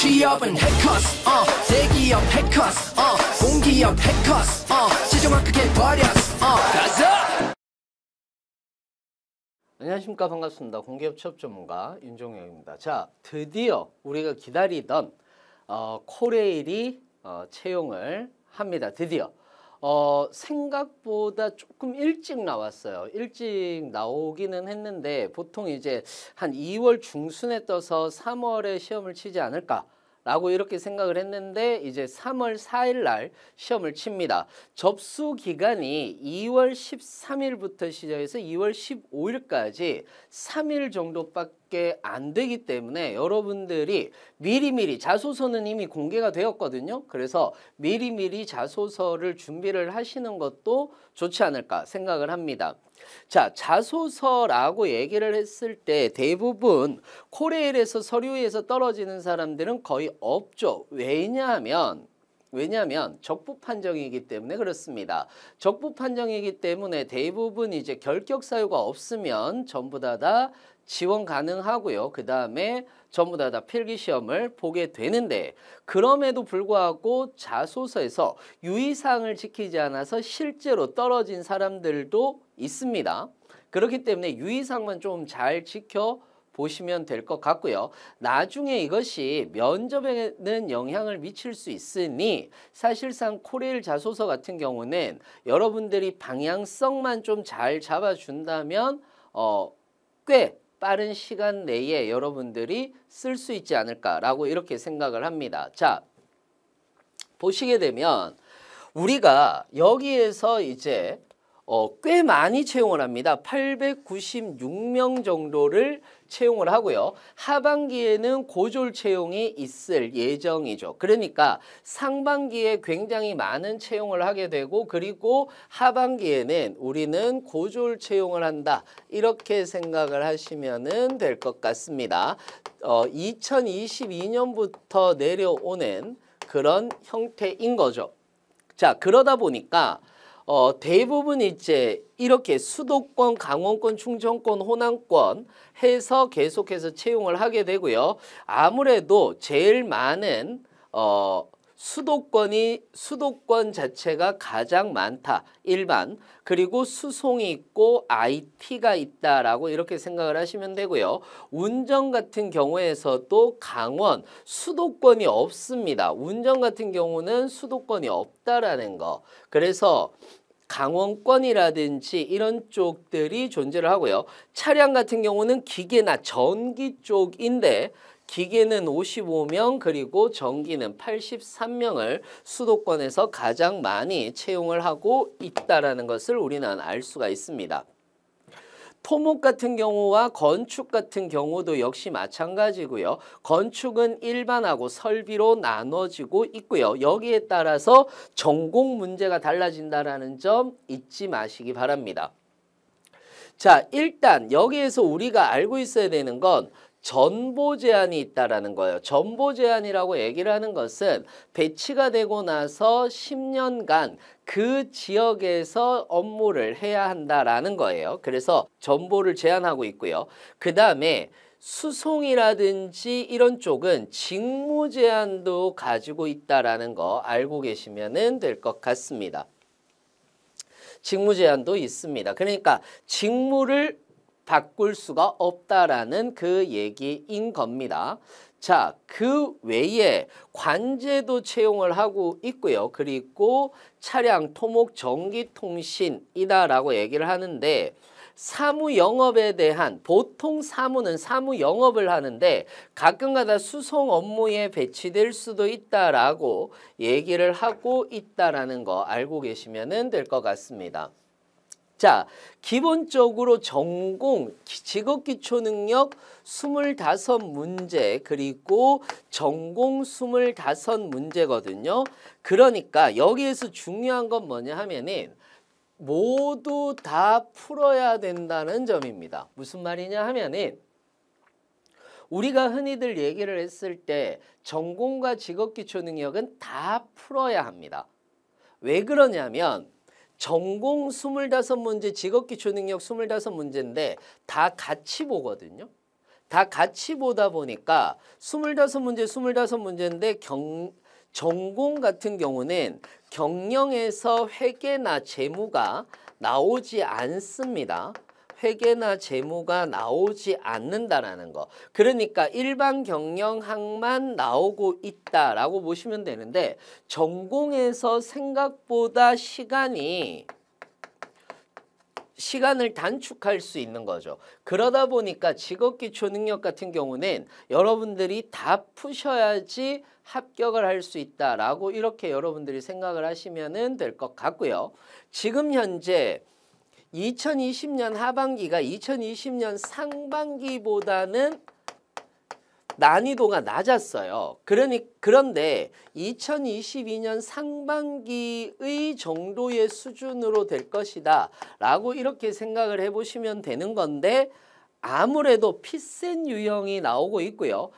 취업은 해커스 대기업 해커스 공기업 해커스 최종 합격해버렸어 가자. 안녕하십니까, 반갑습니다. 공기업 취업 전문가 윤종혁입니다. 자, 드디어 우리가 기다리던 코레일이 채용을 합니다. 드디어 생각보다 조금 일찍 나왔어요. 일찍 나오기는 했는데 보통 이제 한 2월 중순에 떠서 3월에 시험을 치지 않을까 라고 이렇게 생각을 했는데 이제 3월 4일 날 시험을 칩니다. 접수 기간이 2월 13일부터 시작해서 2월 15일까지 3일 정도밖에 안 되기 때문에 여러분들이 미리미리 자소서는 이미 공개가 되었거든요. 그래서 미리미리 자소서를 준비를 하시는 것도 좋지 않을까 생각을 합니다. 자, 자소서라고 얘기를 했을 때 대부분 코레일에서 서류에서 떨어지는 사람들은 거의 없죠. 왜냐하면 적부 판정이기 때문에 그렇습니다. 적부 판정이기 때문에 대부분 이제 결격 사유가 없으면 전부 다 지원 가능하고요. 그 다음에 전부 다 필기 시험을 보게 되는데 그럼에도 불구하고 자소서에서 유의사항을 지키지 않아서 실제로 떨어진 사람들도 있습니다. 그렇기 때문에 유의사항만 좀 잘 지켜보시면 될 것 같고요. 나중에 이것이 면접에는 영향을 미칠 수 있으니 사실상 코레일 자소서 같은 경우는 여러분들이 방향성만 좀 잘 잡아준다면 꽤 빠른 시간 내에 여러분들이 쓸 수 있지 않을까라고 이렇게 생각을 합니다. 자, 보시게 되면 우리가 여기에서 이제 꽤 많이 채용을 합니다. 896명 정도를 채용을 하고요. 하반기에는 고졸 채용이 있을 예정이죠. 그러니까 상반기에 굉장히 많은 채용을 하게 되고 그리고 하반기에는 우리는 고졸 채용을 한다. 이렇게 생각을 하시면 될 것 같습니다. 2022년부터 내려오는 그런 형태인 거죠. 자, 그러다 보니까 대부분 이제 이렇게 수도권, 강원권, 충청권, 호남권 해서 계속해서 채용을 하게 되고요. 아무래도 제일 많은 수도권 자체가 가장 많다. 일반. 그리고 수송이 있고 IT가 있다라고 이렇게 생각을 하시면 되고요. 운전 같은 경우에서도 강원, 수도권이 없습니다. 운전 같은 경우는 수도권이 없다라는 거. 그래서 강원권이라든지 이런 쪽들이 존재를 하고요. 차량 같은 경우는 기계나 전기 쪽인데 기계는 55명 그리고 전기는 83명을 수도권에서 가장 많이 채용을 하고 있다는 것을 우리는 알 수가 있습니다. 토목 같은 경우와 건축 같은 경우도 역시 마찬가지고요. 건축은 일반하고 설비로 나눠지고 있고요. 여기에 따라서 전공 문제가 달라진다는 점 잊지 마시기 바랍니다. 자, 일단 여기에서 우리가 알고 있어야 되는 건 전보 제한이 있다라는 거예요. 전보 제한이라고 얘기를 하는 것은 배치가 되고 나서 10년간 그 지역에서 업무를 해야 한다라는 거예요. 그래서 전보를 제한하고 있고요. 그 다음에 수송이라든지 이런 쪽은 직무 제한도 가지고 있다라는 거 알고 계시면 될 것 같습니다. 직무 제한도 있습니다. 그러니까 직무를 바꿀 수가 없다라는 그 얘기인 겁니다. 자, 그 외에 관제도 채용을 하고 있고요. 그리고 차량, 토목, 전기, 통신이다라고 얘기를 하는데 사무 영업에 대한 보통 사무는 사무 영업을 하는데 가끔가다 수송 업무에 배치될 수도 있다라고 얘기를 하고 있다라는 거 알고 계시면 될 것 같습니다. 자, 기본적으로 전공, 직업기초능력 25문제 그리고 전공 25문제거든요. 그러니까 여기에서 중요한 건 뭐냐 하면은 모두 다 풀어야 된다는 점입니다. 무슨 말이냐 하면은 우리가 흔히들 얘기를 했을 때 전공과 직업기초능력은 다 풀어야 합니다. 왜 그러냐면 전공 25문제, 직업기초능력 25문제인데 다 같이 보거든요. 다 같이 보다 보니까 25문제, 25문제인데 전공 같은 경우는 경영에서 회계나 재무가 나오지 않습니다. 회계나 재무가 나오지 않는다라는 거. 그러니까 일반 경영학만 나오고 있다라고 보시면 되는데 전공에서 생각보다 시간을 단축할 수 있는 거죠. 그러다 보니까 직업기초능력 같은 경우는 여러분들이 다 푸셔야지 합격을 할 수 있다라고 이렇게 여러분들이 생각을 하시면 될 것 같고요. 지금 현재 2020년 하반기가 2020년 상반기보다는 난이도가 낮았어요. 그런데 2022년 상반기의 정도의 수준으로 될 것이다 라고 이렇게 생각을 해보시면 되는 건데 아무래도 필센 유형이 나오고 있고요.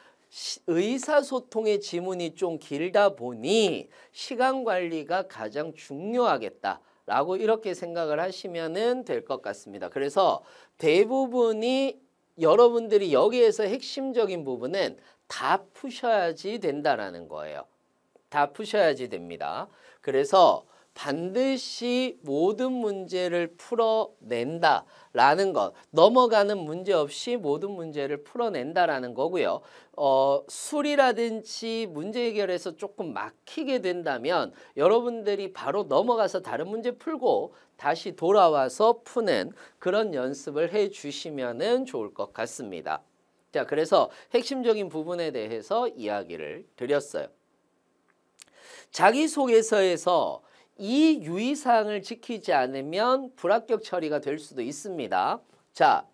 의사소통의 지문이 좀 길다 보니 시간 관리가 가장 중요하겠다 라고 이렇게 생각을 하시면 될 것 같습니다. 그래서 대부분이 여러분들이 여기에서 핵심적인 부분은 다 푸셔야지 된다라는 거예요. 다 푸셔야지 됩니다. 그래서 반드시 모든 문제를 풀어낸다라는 것, 넘어가는 문제 없이 모든 문제를 풀어낸다라는 거고요. 술이라든지 문제 해결에서 조금 막히게 된다면 여러분들이 바로 넘어가서 다른 문제 풀고 다시 돌아와서 푸는 그런 연습을 해 주시면 좋을 것 같습니다. 자, 그래서 핵심적인 부분에 대해서 이야기를 드렸어요. 자기소개서에서 이 유의사항을 지키지 않으면 불합격 처리가 될 수도 있습니다. 자,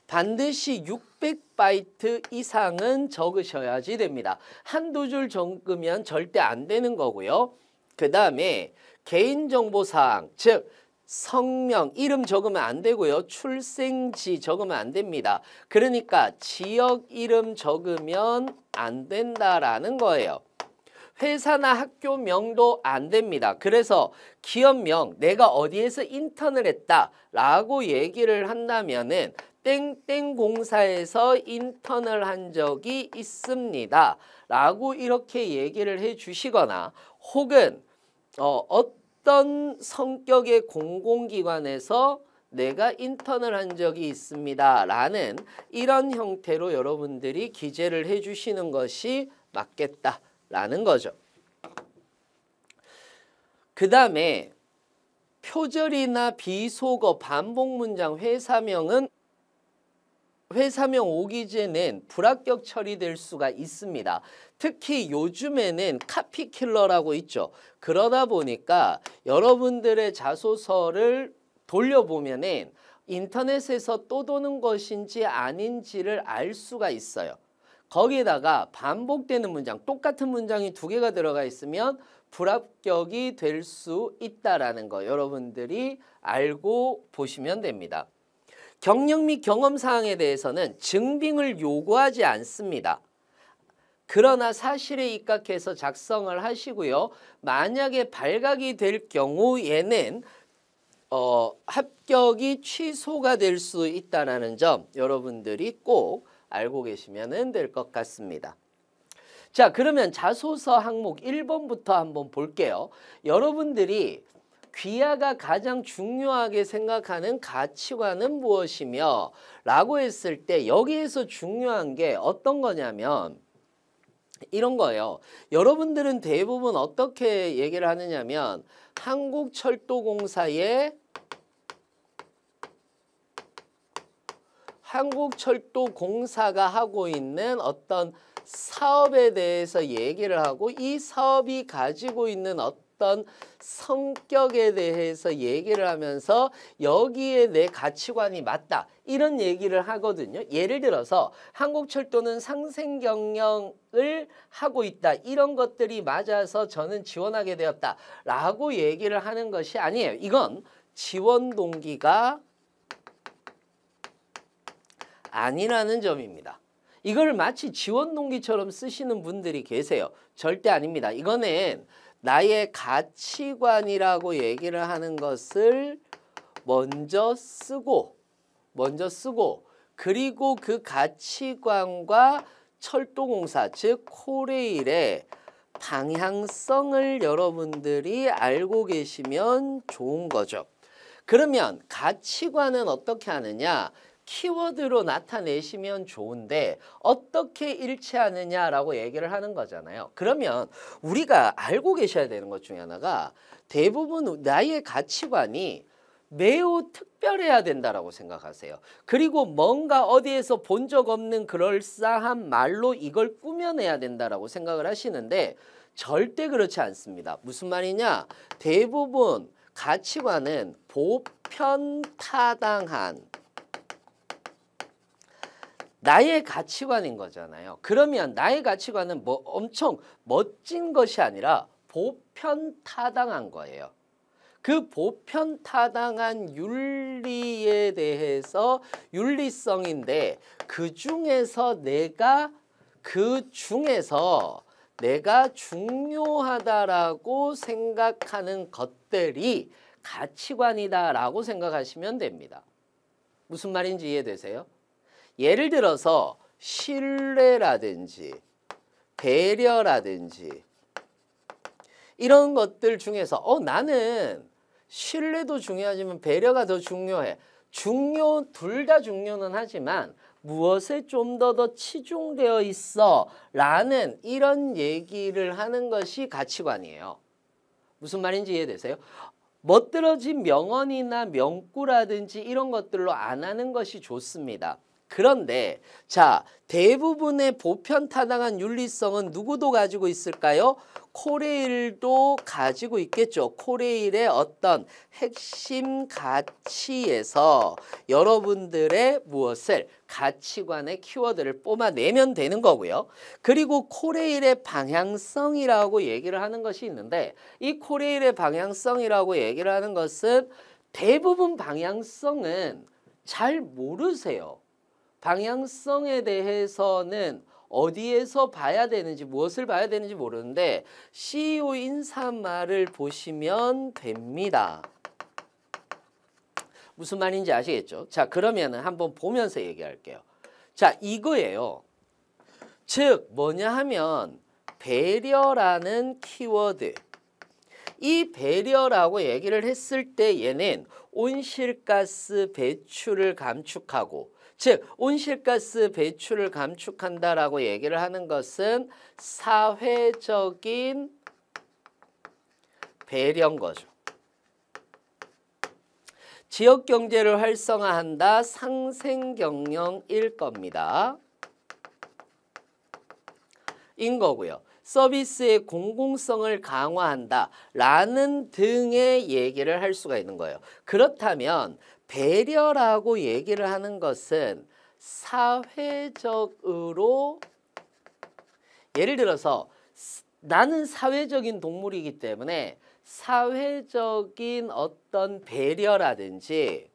반드시 600바이트 이상은 적으셔야지 됩니다. 한두 줄 적으면 절대 안 되는 거고요. 그 다음에 개인정보사항, 즉 성명, 이름 적으면 안 되고요. 출생지 적으면 안 됩니다. 그러니까 지역 이름 적으면 안 된다라는 거예요. 회사나 학교명도 안 됩니다. 그래서 기업명, 내가 어디에서 인턴을 했다라고 얘기를 한다면은 땡땡 공사에서 인턴을 한 적이 있습니다. 라고 이렇게 얘기를 해 주시거나 혹은 어떤 성격의 공공기관에서 내가 인턴을 한 적이 있습니다. 라는 이런 형태로 여러분들이 기재를 해 주시는 것이 맞겠다. 라는 거죠. 그 다음에 표절이나 비속어, 반복 문장, 회사명은 회사명 오기 전엔 불합격 처리될 수가 있습니다. 특히 요즘에는 카피킬러라고 있죠. 그러다 보니까 여러분들의 자소서를 돌려보면은 인터넷에서 또 도는 것인지 아닌지를 알 수가 있어요. 거기에다가 반복되는 문장, 똑같은 문장이 2개가 들어가 있으면 불합격이 될 수 있다라는 거 여러분들이 알고 보시면 됩니다. 경력 및 경험 사항에 대해서는 증빙을 요구하지 않습니다. 그러나 사실에 입각해서 작성을 하시고요. 만약에 발각이 될 경우에는 합격이 취소가 될 수 있다는 점 여러분들이 꼭 알고 계시면 될 것 같습니다. 자, 그러면 자소서 항목 1번부터 한번 볼게요. 여러분들이 귀하가 가장 중요하게 생각하는 가치관은 무엇이며 라고 했을 때 여기에서 중요한 게 어떤 거냐면 이런 거예요. 여러분들은 대부분 어떻게 얘기를 하느냐면 한국철도공사가 하고 있는 어떤 사업에 대해서 얘기를 하고 이 사업이 가지고 있는 어떤 성격에 대해서 얘기를 하면서 여기에 내 가치관이 맞다 이런 얘기를 하거든요. 예를 들어서 한국철도는 상생 경영을 하고 있다. 이런 것들이 맞아서 저는 지원하게 되었다 라고 얘기를 하는 것이 아니에요. 이건 지원 동기가 아니라는 점입니다. 이걸 마치 지원 동기처럼 쓰시는 분들이 계세요. 절대 아닙니다. 이거는 나의 가치관이라고 얘기를 하는 것을 먼저 쓰고 그리고 그 가치관과 철도공사, 즉 코레일의 방향성을 여러분들이 알고 계시면 좋은 거죠. 그러면 가치관은 어떻게 하느냐? 키워드로 나타내시면 좋은데 어떻게 일치하느냐라고 얘기를 하는 거잖아요. 그러면 우리가 알고 계셔야 되는 것 중에 하나가 대부분 나의 가치관이 매우 특별해야 된다라고 생각하세요. 그리고 뭔가 어디에서 본 적 없는 그럴싸한 말로 이걸 꾸며내야 된다라고 생각을 하시는데 절대 그렇지 않습니다. 무슨 말이냐? 대부분 가치관은 보편타당한 나의 가치관인 거잖아요. 그러면 나의 가치관은 뭐 엄청 멋진 것이 아니라 보편타당한 거예요. 그 보편타당한 윤리에 대해서 윤리성인데 그 중에서 내가 중요하다라고 생각하는 것들이 가치관이다라고 생각하시면 됩니다. 무슨 말인지 이해되세요? 예를 들어서 신뢰라든지 배려라든지 이런 것들 중에서 나는 신뢰도 중요하지만 배려가 더 중요해. 둘 다 중요는 하지만 무엇에 좀 더 치중되어 있어 라는 이런 얘기를 하는 것이 가치관이에요. 무슨 말인지 이해되세요? 멋들어진 명언이나 명구라든지 이런 것들로 안 하는 것이 좋습니다. 그런데 자, 대부분의 보편타당한 윤리성은 누구도 가지고 있을까요? 코레일도 가지고 있겠죠. 코레일의 어떤 핵심 가치에서 여러분들의 무엇을 가치관의 키워드를 뽑아내면 되는 거고요. 그리고 코레일의 방향성이라고 얘기를 하는 것이 있는데 이 코레일의 방향성이라고 얘기를 하는 것은 대부분 방향성은 잘 모르세요. 방향성에 대해서는 어디에서 봐야 되는지 무엇을 봐야 되는지 모르는데 CEO 인사말을 보시면 됩니다. 무슨 말인지 아시겠죠? 자, 그러면 한번 보면서 얘기할게요. 자, 이거예요. 즉 뭐냐 하면 배려라는 키워드. 이 배려라고 얘기를 했을 때 얘는 온실가스 배출을 감축하고 즉 온실가스 배출을 감축한다라고 얘기를 하는 것은 사회적인 배려인 거죠. 지역경제를 활성화한다. 상생경영일 겁니다. 인 거고요. 서비스의 공공성을 강화한다 라는 등의 얘기를 할 수가 있는 거예요. 그렇다면 배려라고 얘기를 하는 것은 사회적으로 예를 들어서 나는 사회적인 동물이기 때문에 사회적인 어떤 배려라든지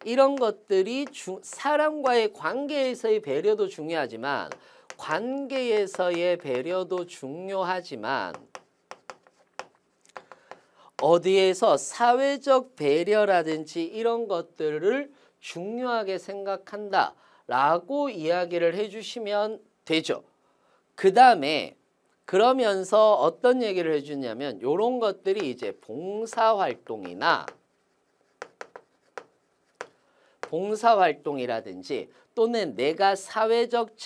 이런 것들이 사람과의 관계에서의 배려도 중요하지만 관계에서의 배려도 중요하지만 어디에서 사회적 배려라든지 이런 것들을 중요하게 생각한다 라고 이야기를 해주시면 되죠. 그 다음에 그러면서 어떤 얘기를 해주냐면 이런 것들이 이제 봉사활동이라든지 또는 내가 사회적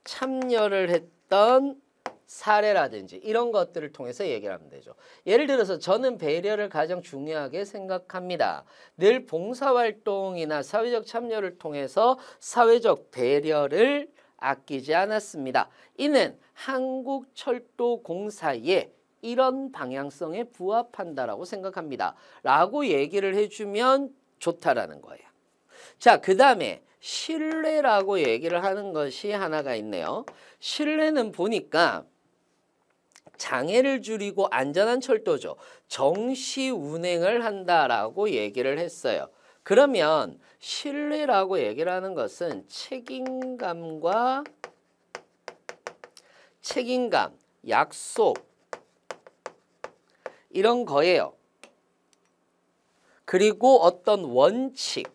참여를 했던 사례라든지 이런 것들을 통해서 얘기를 하면 되죠. 예를 들어서 저는 배려를 가장 중요하게 생각합니다. 늘 봉사활동이나 사회적 참여를 통해서 사회적 배려를 아끼지 않았습니다. 이는 한국철도공사의 이런 방향성에 부합한다라고 생각합니다. 라고 얘기를 해주면 좋다라는 거예요. 자, 그 다음에 신뢰라고 얘기를 하는 것이 하나가 있네요. 신뢰는 보니까 장애를 줄이고 안전한 철도죠. 정시 운행을 한다라고 얘기를 했어요. 그러면 신뢰라고 얘기를 하는 것은 책임감, 약속 이런 거예요. 그리고 어떤 원칙,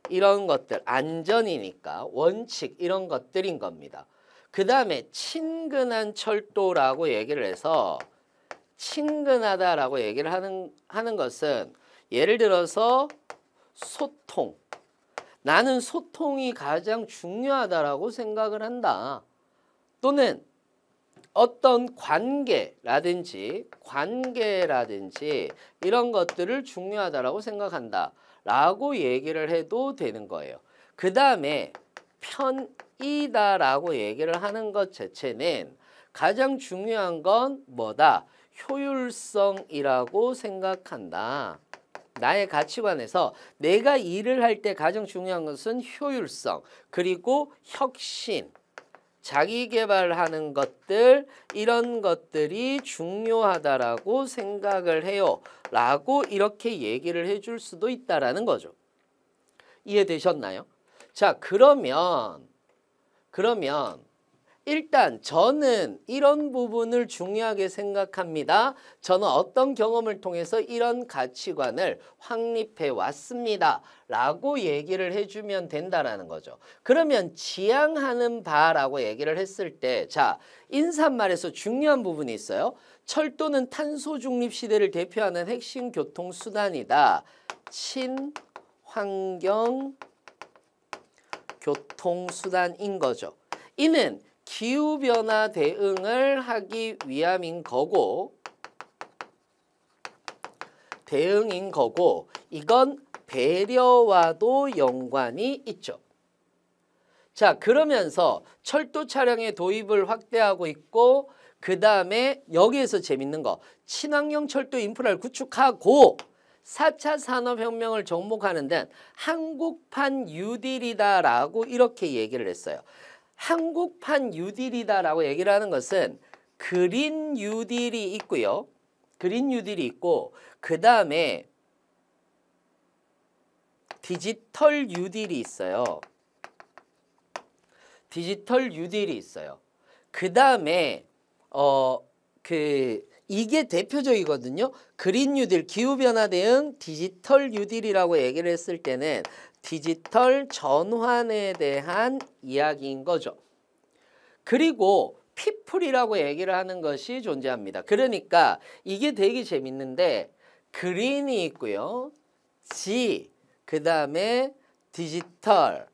이런 것들, 안전이니까 원칙 이런 것들인 겁니다. 그 다음에 친근한 철도라고 얘기를 해서 친근하다라고 얘기를 하는 것은 예를 들어서 소통. 나는 소통이 가장 중요하다라고 생각을 한다. 또는 어떤 관계라든지 이런 것들을 중요하다라고 생각한다. 라고 얘기를 해도 되는 거예요. 그 다음에 편이다라고 얘기를 하는 것 자체는 가장 중요한 건 뭐다? 효율성이라고 생각한다. 나의 가치관에서 내가 일을 할 때 가장 중요한 것은 효율성, 그리고 혁신, 자기 개발하는 것들, 이런 것들이 중요하다라고 생각을 해요. 라고 이렇게 얘기를 해줄 수도 있다라는 거죠. 이해되셨나요? 자, 그러면 일단 저는 이런 부분을 중요하게 생각합니다. 저는 어떤 경험을 통해서 이런 가치관을 확립해 왔습니다. 라고 얘기를 해주면 된다라는 거죠. 그러면 지향하는 바라고 얘기를 했을 때, 자, 인사말에서 중요한 부분이 있어요. 철도는 탄소 중립 시대를 대표하는 핵심 교통수단이다. 친환경 교통수단인 거죠. 이는 기후변화 대응을 하기 위함인 거고, 이건 배려와도 연관이 있죠. 자, 그러면서 철도 차량의 도입을 확대하고 있고, 그 다음에 여기에서 재밌는 거, 친환경 철도 인프라를 구축하고 4차 산업혁명을 접목하는 데는 한국판 뉴딜이다라고 이렇게 얘기를 했어요. 한국판 뉴딜이다라고 얘기를 하는 것은 그린 뉴딜이 있고요. 그린 뉴딜이 있고, 그 다음에 디지털 뉴딜이 있어요. 디지털 뉴딜이 있어요. 그 다음에 이게 대표적이거든요. 그린 뉴딜, 기후변화 대응, 디지털 뉴딜이라고 얘기를 했을 때는 디지털 전환에 대한 이야기인 거죠. 그리고 피플이라고 얘기를 하는 것이 존재합니다. 그러니까 이게 되게 재밌는데 그린이 있고요. 그 다음에 디지털,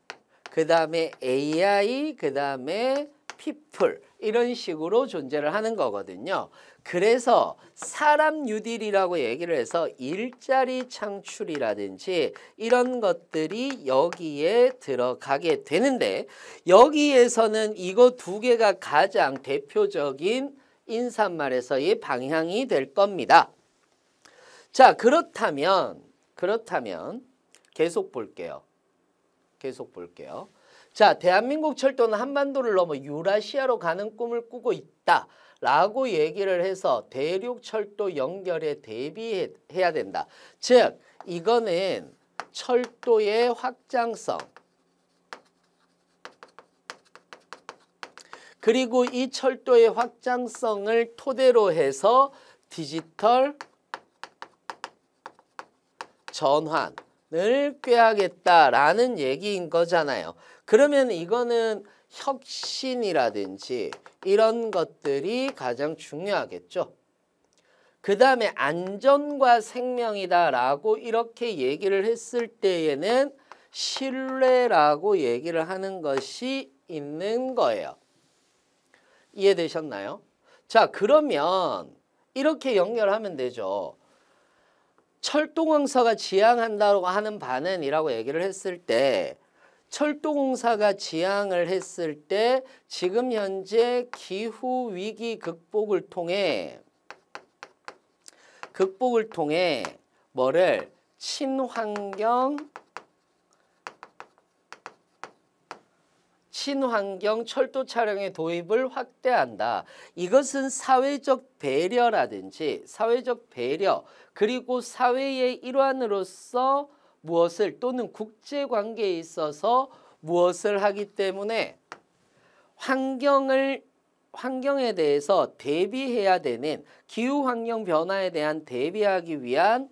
그 다음에 AI, 그 다음에 피플, 이런 식으로 존재를 하는 거거든요. 그래서 사람 뉴딜이라고 얘기를 해서 일자리 창출이라든지 이런 것들이 여기에 들어가게 되는데, 여기에서는 이거 두 개가 가장 대표적인 인사말에서의 방향이 될 겁니다. 자, 그렇다면 계속 볼게요. 자, 대한민국 철도는 한반도를 넘어 유라시아로 가는 꿈을 꾸고 있다라고 얘기를 해서 대륙 철도 연결에 대비해야 된다. 즉, 이거는 철도의 확장성, 그리고 이 철도의 확장성을 토대로 해서 디지털 전환을 꾀하겠다라는 얘기인 거잖아요. 그러면 이거는 혁신이라든지 이런 것들이 가장 중요하겠죠. 그 다음에 안전과 생명이다라고 이렇게 얘기를 했을 때에는 신뢰라고 얘기를 하는 것이 있는 거예요. 이해되셨나요? 자, 그러면 이렇게 연결하면 되죠. 철도공사가 지향한다고 하는 바는 이라고 얘기를 했을 때, 철도공사가 지향을 했을 때 지금 현재 기후위기 극복을 통해 뭐를 친환경 철도 차량의 도입을 확대한다. 이것은 사회적 배려라든지 그리고 사회의 일환으로서 무엇을, 또는 국제관계에 있어서 무엇을 하기 때문에 환경에 대해서 대비해야 되는, 기후환경 변화에 대한 대비하기 위한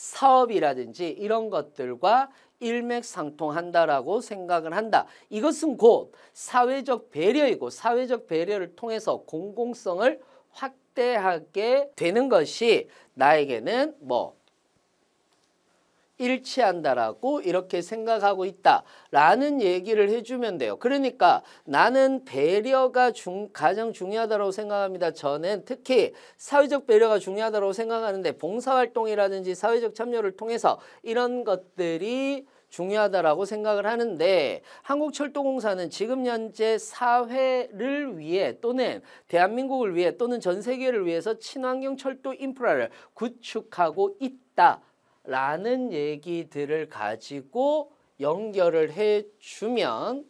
사업이라든지 이런 것들과 일맥상통한다라고 생각을 한다. 이것은 곧 사회적 배려이고 사회적 배려를 통해서 공공성을 확대하게 되는 것이 나에게는 뭐 일치한다라고 이렇게 생각하고 있다라는 얘기를 해주면 돼요. 그러니까 나는 배려가 가장 중요하다고 생각합니다. 저는 특히 사회적 배려가 중요하다고 생각하는데 봉사활동이라든지 사회적 참여를 통해서 이런 것들이 중요하다라고 생각을 하는데 한국철도공사는 지금 현재 사회를 위해 또는 대한민국을 위해 또는 전 세계를 위해서 친환경 철도 인프라를 구축하고 있다. 라는 얘기들을 가지고 연결을 해주면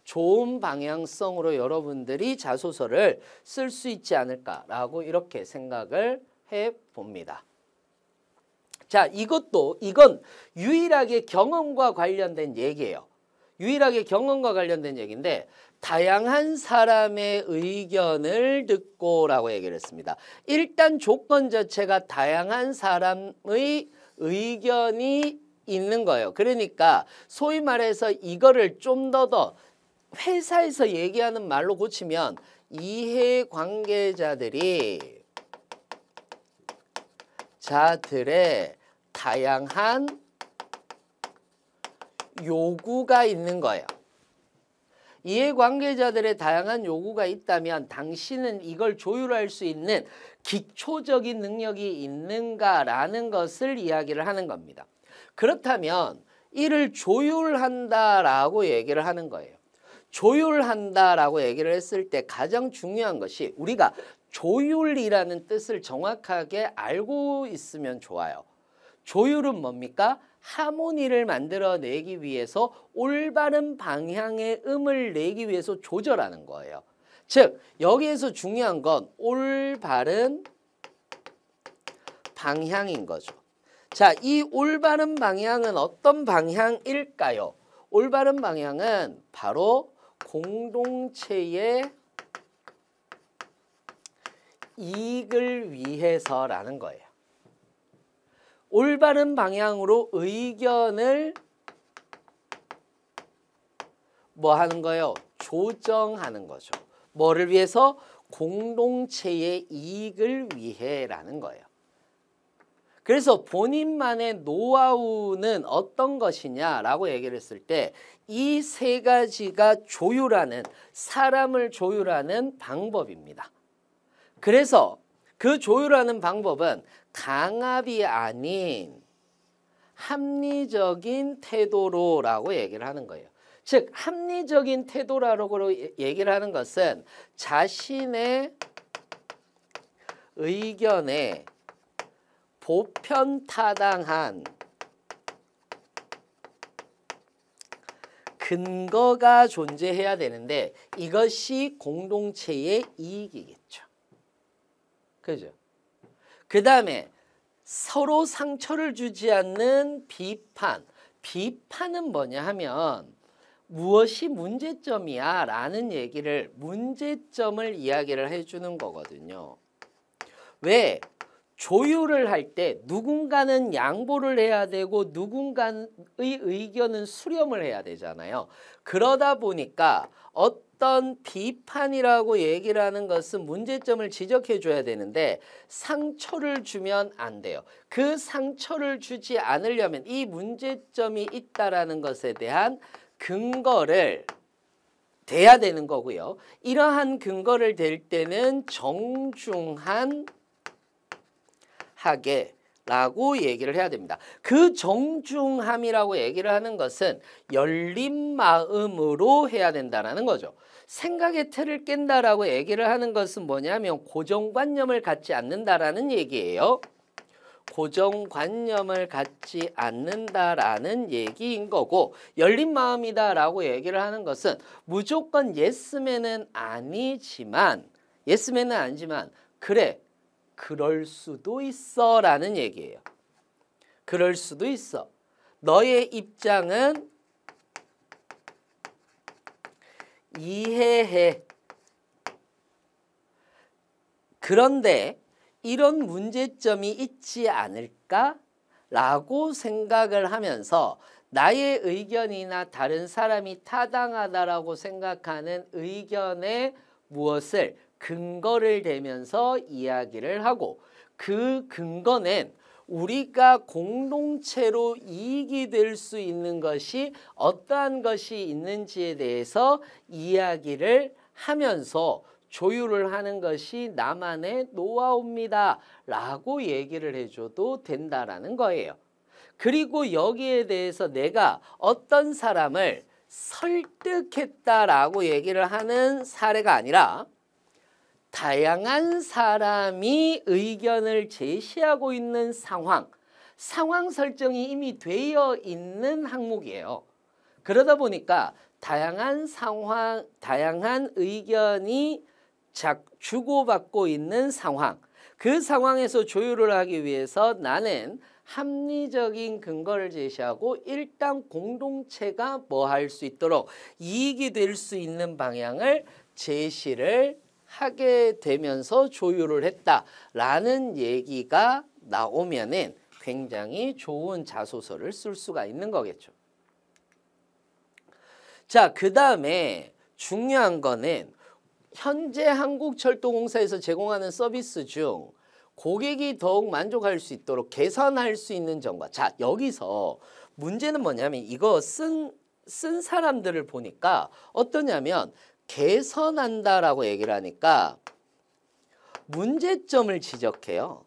좋은 방향성으로 여러분들이 자소서를 쓸 수 있지 않을까라고 이렇게 생각을 해봅니다. 자, 이건 유일하게 경험과 관련된 얘기예요. 유일하게 경험과 관련된 얘기인데 다양한 사람의 의견을 듣고라고 얘기를 했습니다. 일단 조건 자체가 다양한 사람의 의견이 있는 거예요. 그러니까 소위 말해서 이거를 좀 더 회사에서 얘기하는 말로 고치면 이해관계자들이 자들의 다양한 요구가 있는 거예요. 이해관계자들의 다양한 요구가 있다면 당신은 이걸 조율할 수 있는 기초적인 능력이 있는가라는 것을 이야기를 하는 겁니다. 그렇다면 이를 조율한다라고 얘기를 하는 거예요. 조율한다라고 얘기를 했을 때 가장 중요한 것이 우리가 조율이라는 뜻을 정확하게 알고 있으면 좋아요. 조율은 뭡니까? 하모니를 만들어내기 위해서 올바른 방향의 음을 내기 위해서 조절하는 거예요. 즉 여기에서 중요한 건 올바른 방향인 거죠. 자, 이 올바른 방향은 어떤 방향일까요? 올바른 방향은 바로 공동체의 이익을 위해서라는 거예요. 올바른 방향으로 의견을 뭐 하는 거예요? 조정하는 거죠. 뭐를 위해서? 공동체의 이익을 위해라는 거예요. 그래서 본인만의 노하우는 어떤 것이냐라고 얘기를 했을 때 이 세 가지가 조율하는, 사람을 조율하는 방법입니다. 그래서 그 조율하는 방법은 강압이 아닌 합리적인 태도로라고 얘기를 하는 거예요. 즉 합리적인 태도라고 얘기를 하는 것은 자신의 의견에 보편타당한 근거가 존재해야 되는데 이것이 공동체의 이익이겠죠. 그죠? 그 다음에 서로 상처를 주지 않는 비판. 비판은 뭐냐 하면 무엇이 문제점이야 라는 얘기를 문제점을 이야기를 해주는 거거든요. 왜? 조율을 할 때 누군가는 양보를 해야 되고 누군가의 의견은 수렴을 해야 되잖아요. 그러다 보니까 어떤 비판이라고 얘기를 하는 것은 문제점을 지적해 줘야 되는데 상처를 주면 안 돼요. 그 상처를 주지 않으려면 이 문제점이 있다라는 것에 대한 근거를 대야 되는 거고요. 이러한 근거를 댈 때는 정중한 하게라고 얘기를 해야 됩니다. 그 정중함이라고 얘기를 하는 것은 열린 마음으로 해야 된다는 거죠. 생각의 틀을 깬다라고 얘기를 하는 것은 뭐냐면 고정관념을 갖지 않는다라는 얘기예요. 고정관념을 갖지 않는다라는 얘기인 거고 열린 마음이다라고 얘기를 하는 것은 무조건 예스맨은 아니지만 그래 그럴 수도 있어 라는 얘기예요. 그럴 수도 있어. 너의 입장은 이해해. 그런데 이런 문제점이 있지 않을까? 라고 생각을 하면서 나의 의견이나 다른 사람이 타당하다라고 생각하는 의견에 무엇을 근거를 대면서 이야기를 하고 그 근거는 우리가 공동체로 이익이 될 수 있는 것이 어떠한 것이 있는지에 대해서 이야기를 하면서 조율을 하는 것이 나만의 노하우입니다 라고 얘기를 해줘도 된다라는 거예요. 그리고 여기에 대해서 내가 어떤 사람을 설득했다라고 얘기를 하는 사례가 아니라 다양한 사람이 의견을 제시하고 있는 상황 설정이 이미 되어 있는 항목이에요. 그러다 보니까 다양한 상황, 다양한 의견이 주고받고 있는 상황, 그 상황에서 조율을 하기 위해서 나는 합리적인 근거를 제시하고 일단 공동체가 뭐 할 수 있도록 이익이 될 수 있는 방향을 제시를 하게 되면서 조율을 했다라는 얘기가 나오면은 굉장히 좋은 자소서를 쓸 수가 있는 거겠죠. 자, 그 다음에 중요한 거는 현재 한국철도공사에서 제공하는 서비스 중 고객이 더욱 만족할 수 있도록 개선할 수 있는 점과, 자, 여기서 문제는 뭐냐면 이거 쓴 사람들을 보니까 어떠냐면 개선한다라고 얘기를 하니까 문제점을 지적해요.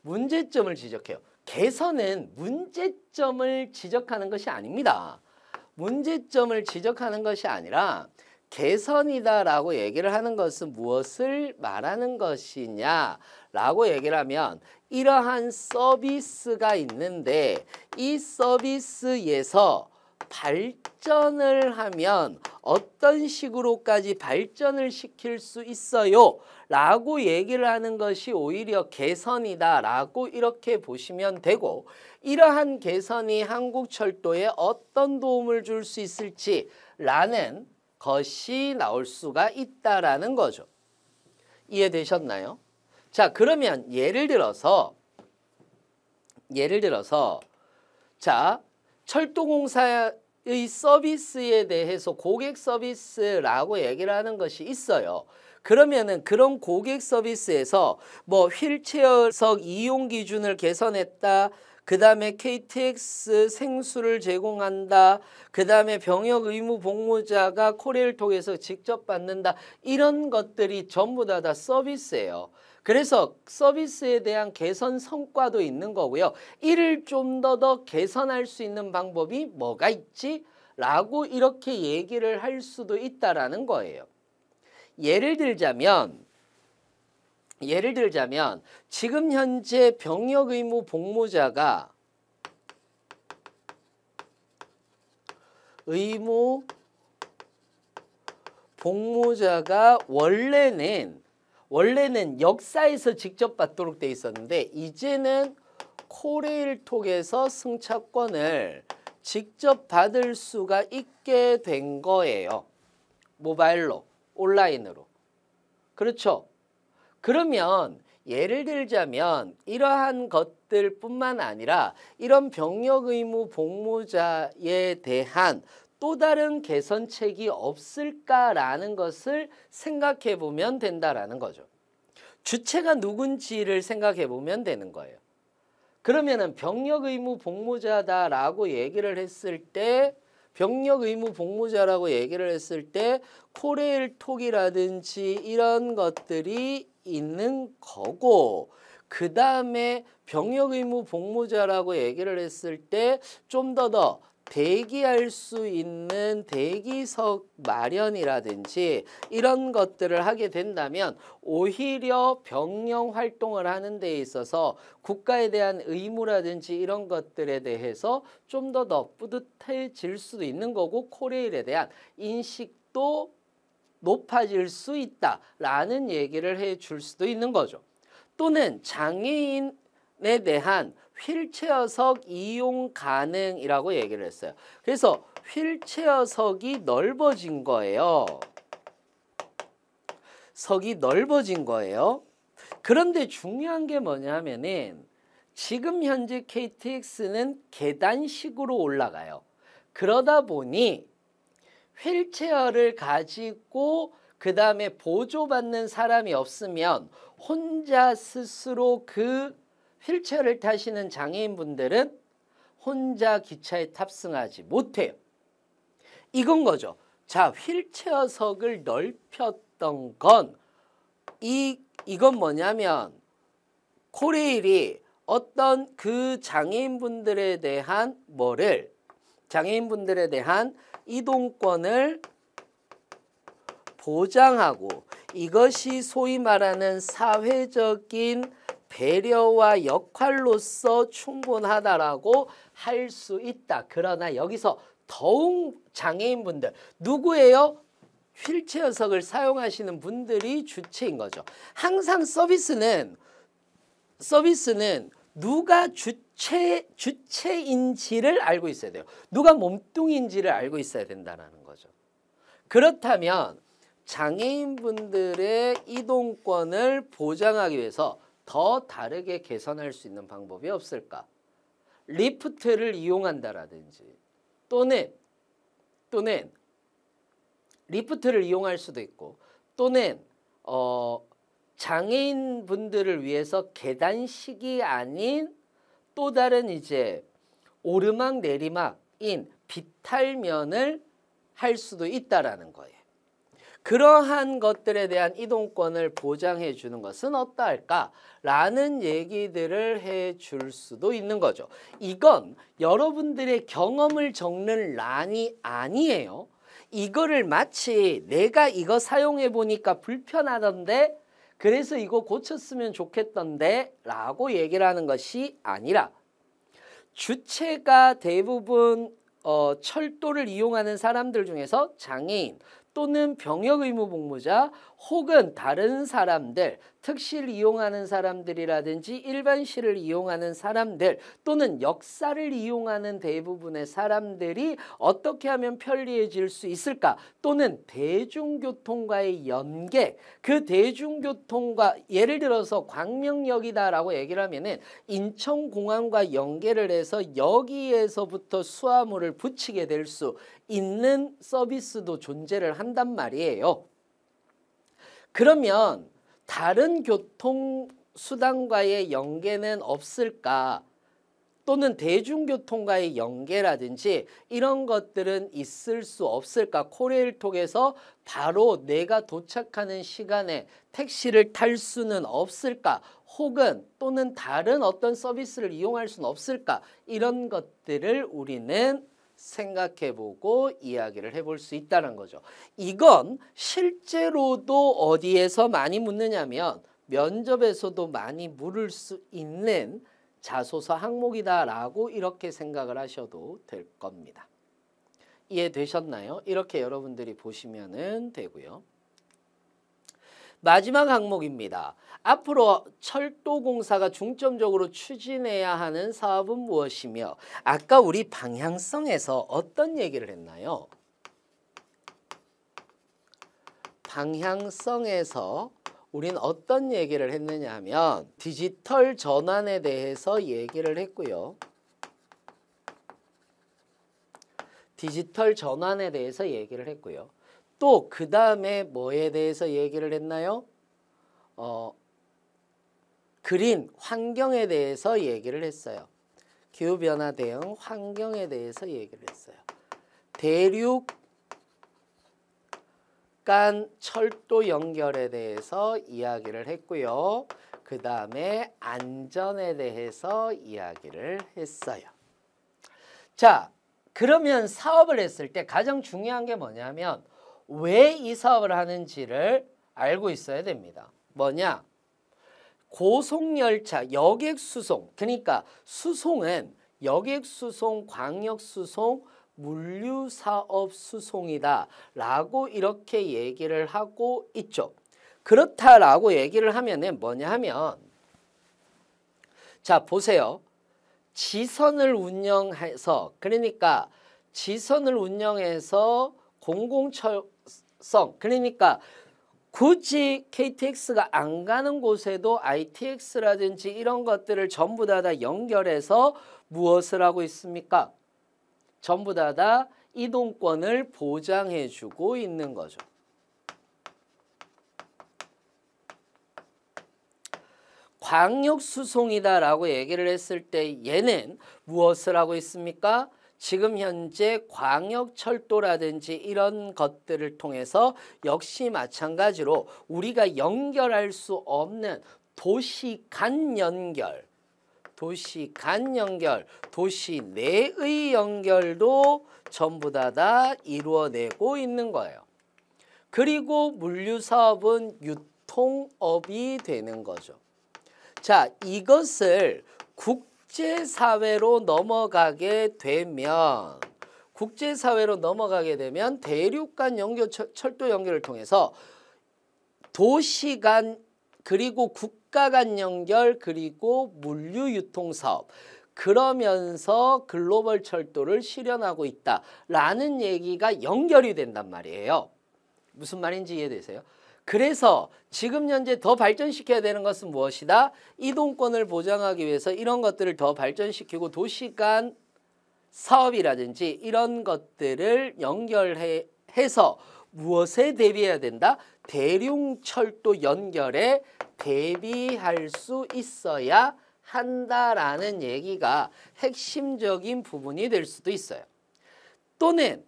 문제점을 지적해요. 개선은 문제점을 지적하는 것이 아닙니다. 문제점을 지적하는 것이 아니라 개선이다라고 얘기를 하는 것은 무엇을 말하는 것이냐라고 얘기를 하면 이러한 서비스가 있는데 이 서비스에서 발전을 하면 어떤 식으로까지 발전을 시킬 수 있어요 라고 얘기를 하는 것이 오히려 개선이다 라고 이렇게 보시면 되고, 이러한 개선이 한국철도에 어떤 도움을 줄 수 있을지 라는 것이 나올 수가 있다라는 거죠. 이해되셨나요? 자, 그러면 예를 들어서 자, 철도공사의 서비스에 대해서 고객 서비스라고 얘기를 하는 것이 있어요. 그러면은 그런 고객 서비스에서 뭐 휠체어석 이용 기준을 개선했다. 그 다음에 KTX 생수를 제공한다. 그 다음에 병역 의무 복무자가 코레일 통해서 직접 받는다. 이런 것들이 전부 다 서비스예요. 그래서 서비스에 대한 개선 성과도 있는 거고요. 이를 좀 더 개선할 수 있는 방법이 뭐가 있지? 라고 이렇게 얘기를 할 수도 있다라는 거예요. 예를 들자면 지금 현재 병역 의무 복무자가 원래는 역사에서 직접 받도록 돼 있었는데 이제는 코레일 통해서 승차권을 직접 받을 수가 있게 된 거예요. 모바일로, 온라인으로. 그렇죠? 그러면 예를 들자면 이러한 것들뿐만 아니라 이런 병역 의무 복무자에 대한 또 다른 개선책이 없을까라는 것을 생각해 보면 된다라는 거죠. 주체가 누군지를 생각해 보면 되는 거예요. 그러면은 병역 의무 복무자다라고 얘기를 했을 때 코레일 톡이라든지 이런 것들이 있는 거고, 그 다음에 병역 의무 복무자라고 얘기를 했을 때 좀 더 대기할 수 있는 대기석 마련이라든지 이런 것들을 하게 된다면 오히려 병영 활동을 하는 데 있어서 국가에 대한 의무라든지 이런 것들에 대해서 좀 더 뿌듯해질 수도 있는 거고, 코레일에 대한 인식도 높아질 수 있다라는 얘기를 해줄 수도 있는 거죠. 또는 장애인에 대한 휠체어석 이용 가능이라고 얘기를 했어요. 그래서 휠체어석이 넓어진 거예요. 석이 넓어진 거예요. 그런데 중요한 게 뭐냐면은 지금 현재 KTX는 계단식으로 올라가요. 그러다 보니 휠체어를 가지고 그 다음에 보조받는 사람이 없으면 혼자 스스로 그 휠체어를 타시는 장애인분들은 혼자 기차에 탑승하지 못해요. 이건 거죠. 자, 휠체어석을 넓혔던 건 이건 뭐냐면 코레일이 어떤 그 장애인분들에 대한 장애인분들에 대한 이동권을 보장하고 이것이 소위 말하는 사회적인 배려와 역할로서 충분하다라고 할 수 있다. 그러나 여기서 더욱 장애인분들 누구예요? 휠체어석을 사용하시는 분들이 주체인 거죠. 항상 서비스는 누가 주체인지를 알고 있어야 돼요. 누가 몸뚱이인지를 알고 있어야 된다는 거죠. 그렇다면 장애인분들의 이동권을 보장하기 위해서 더 다르게 개선할 수 있는 방법이 없을까? 리프트를 이용한다라든지 또는 리프트를 이용할 수도 있고 또는 장애인분들을 위해서 계단식이 아닌 또 다른 이제 오르막 내리막인 비탈면을 할 수도 있다라는 거예요. 그러한 것들에 대한 이동권을 보장해 주는 것은 어떠할까라는 얘기들을 해 줄 수도 있는 거죠. 이건 여러분들의 경험을 적는 란이 아니에요. 이거를 마치 내가 이거 사용해 보니까 불편하던데 그래서 이거 고쳤으면 좋겠던데 라고 얘기를 하는 것이 아니라 주체가 대부분 철도를 이용하는 사람들 중에서 장애인 또는 병역의무복무자 혹은 다른 사람들, 특시를 이용하는 사람들이라든지 일반시를 이용하는 사람들 또는 역사를 이용하는 대부분의 사람들이 어떻게 하면 편리해질 수 있을까? 또는 대중교통과의 연계, 그 대중교통과 예를 들어서 광명역이다라고 얘기를 하면은 인천공항과 연계를 해서 여기에서부터 수화물을 붙이게 될 수 있는 서비스도 존재를 한단 말이에요. 그러면 다른 교통수단과의 연계는 없을까? 또는 대중교통과의 연계라든지 이런 것들은 있을 수 없을까? 코레일톡에서 바로 내가 도착하는 시간에 택시를 탈 수는 없을까? 혹은 또는 다른 어떤 서비스를 이용할 수는 없을까? 이런 것들을 우리는 생각해보고 이야기를 해볼 수 있다는 거죠. 이건 실제로도 어디에서 많이 묻느냐면 면접에서도 많이 물을 수 있는 자소서 항목이다라고 이렇게 생각을 하셔도 될 겁니다. 이해되셨나요? 이렇게 여러분들이 보시면 되고요. 마지막 항목입니다. 앞으로 철도공사가 중점적으로 추진해야 하는 사업은 무엇이며 아까 우리 방향성에서 어떤 얘기를 했나요? 방향성에서 우린 어떤 얘기를 했느냐 하면 디지털 전환에 대해서 얘기를 했고요. 디지털 전환에 대해서 얘기를 했고요. 또 그 다음에 뭐에 대해서 얘기를 했나요? 그린 환경에 대해서 얘기를 했어요. 기후변화 대응 환경에 대해서 얘기를 했어요. 대륙 간 철도 연결에 대해서 이야기를 했고요. 그 다음에 안전에 대해서 이야기를 했어요. 자, 그러면 사업을 했을 때 가장 중요한 게 뭐냐면 왜 이 사업을 하는지를 알고 있어야 됩니다. 뭐냐? 고속열차, 여객수송, 그러니까 수송은 여객수송, 광역수송, 물류사업 수송이다 라고 이렇게 얘기를 하고 있죠. 그렇다라고 얘기를 하면은 뭐냐 하면 자 보세요. 지선을 운영해서 그러니까 지선을 운영해서 공공철성 그러니까 굳이 KTX가 안 가는 곳에도 ITX라든지 이런 것들을 전부 다 연결해서 무엇을 하고 있습니까? 전부 다 이동권을 보장해 주고 있는 거죠. 광역수송이다라고 얘기를 했을 때 얘는 무엇을 하고 있습니까? 지금 현재 광역철도라든지 이런 것들을 통해서 역시 마찬가지로 우리가 연결할 수 없는 도시 간 연결, 도시 내의 연결도 전부 다 이루어내고 있는 거예요. 그리고 물류사업은 유통업이 되는 거죠. 자, 이것을 국제사회로 넘어가게 되면 대륙 간 연결, 철도 연결을 통해서 도시 간 그리고 국가 간 연결 그리고 물류 유통 사업 그러면서 글로벌 철도를 실현하고 있다라는 얘기가 연결이 된단 말이에요. 무슨 말인지 이해되세요? 그래서 지금 현재 더 발전시켜야 되는 것은 무엇이다? 이동권을 보장하기 위해서 이런 것들을 더 발전시키고 도시 간 사업이라든지 이런 것들을 연결해서 무엇에 대비해야 된다? 대륙철도 연결에 대비할 수 있어야 한다라는 얘기가 핵심적인 부분이 될 수도 있어요. 또는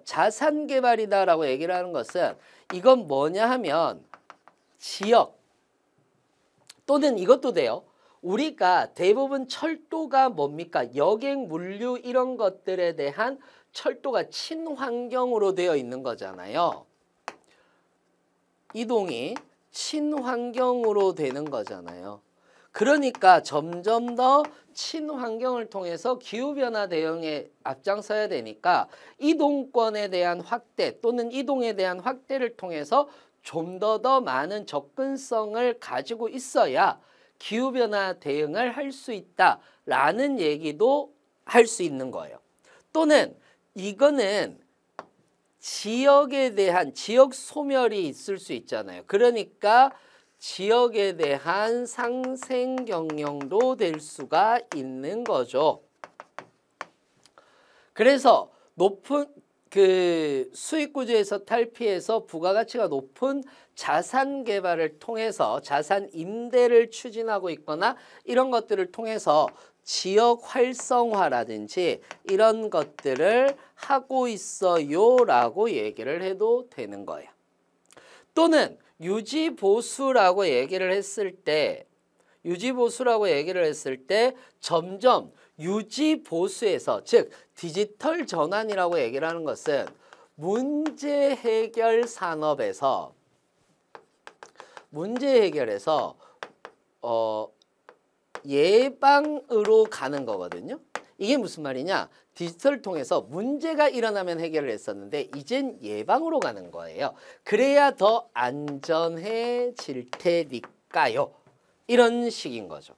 자산개발이다라고 얘기를 하는 것은 이건 뭐냐 하면 지역 또는 이것도 돼요. 우리가 대부분 철도가 뭡니까? 여객, 물류 이런 것들에 대한 철도가 친환경으로 되어 있는 거잖아요. 이동이 친환경으로 되는 거잖아요. 그러니까 점점 더 친환경을 통해서 기후변화 대응에 앞장서야 되니까 이동권에 대한 확대 또는 이동에 대한 확대를 통해서 좀 더 많은 접근성을 가지고 있어야 기후변화 대응을 할 수 있다라는 얘기도 할 수 있는 거예요. 또는 이거는 지역에 대한 지역 소멸이 있을 수 있잖아요. 그러니까 지역에 대한 상생 경영도 될 수가 있는 거죠. 그래서 높은 수익 구조에서 탈피해서 부가가치가 높은 자산 개발을 통해서 자산 임대를 추진하고 있거나 이런 것들을 통해서 지역 활성화라든지 이런 것들을 하고 있어요라고 얘기를 해도 되는 거예요. 또는 유지보수라고 얘기를 했을 때 점점 유지보수에서 즉 디지털 전환이라고 얘기를 하는 것은 문제 해결 산업에서 문제 해결에서 예방으로 가는 거거든요. 이게 무슨 말이냐? 디지털을 통해서 문제가 일어나면 해결을 했었는데 이젠 예방으로 가는 거예요. 그래야 더 안전해질 테니까요. 이런 식인 거죠.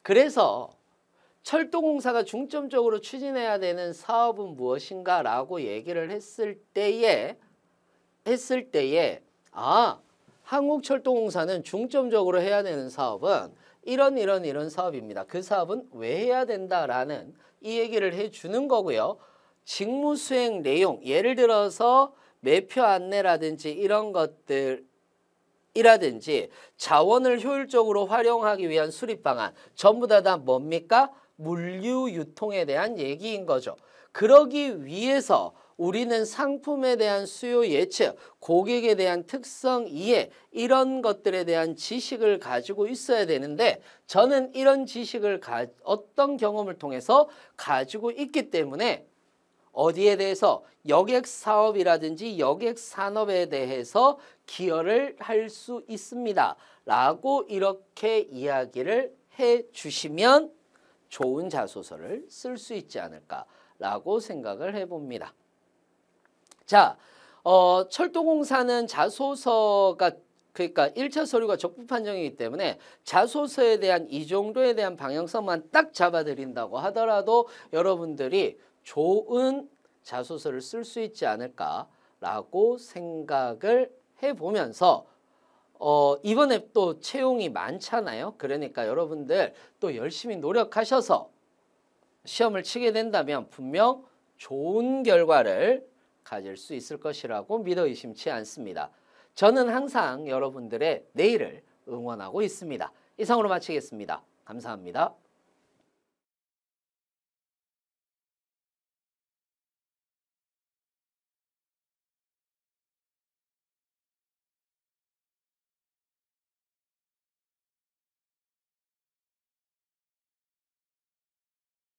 그래서 철도공사가 중점적으로 추진해야 되는 사업은 무엇인가라고 얘기를 했을 때에 한국철도공사는 중점적으로 해야 되는 사업은 이런 사업입니다. 그 사업은 왜 해야 된다라는 이 얘기를 해주는 거고요. 직무수행 내용, 예를 들어서 매표 안내라든지 이런 것들이라든지 자원을 효율적으로 활용하기 위한 수립 방안 전부 다 뭡니까? 물류 유통에 대한 얘기인 거죠. 그러기 위해서 우리는 상품에 대한 수요 예측, 고객에 대한 특성 이해 이런 것들에 대한 지식을 가지고 있어야 되는데 저는 이런 지식을 어떤 경험을 통해서 가지고 있기 때문에 어디에 대해서 여객 사업이라든지 여객 산업에 대해서 기여를 할 수 있습니다. 라고 이렇게 이야기를 해 주시면 좋은 자소서를 쓸 수 있지 않을까라고 생각을 해봅니다. 자, 철도공사는 자소서가 그러니까 1차 서류가 적부 판정이기 때문에 자소서에 대한 이 정도에 대한 방향성만 딱 잡아드린다고 하더라도 여러분들이 좋은 자소서를 쓸 수 있지 않을까 라고 생각을 해보면서 이번에 또 채용이 많잖아요. 그러니까 여러분들 또 열심히 노력하셔서 시험을 치게 된다면 분명 좋은 결과를 가질 수 있을 것이라고 믿어 의심치 않습니다. 저는 항상 여러분들의 내일을 응원하고 있습니다. 이상으로 마치겠습니다. 감사합니다.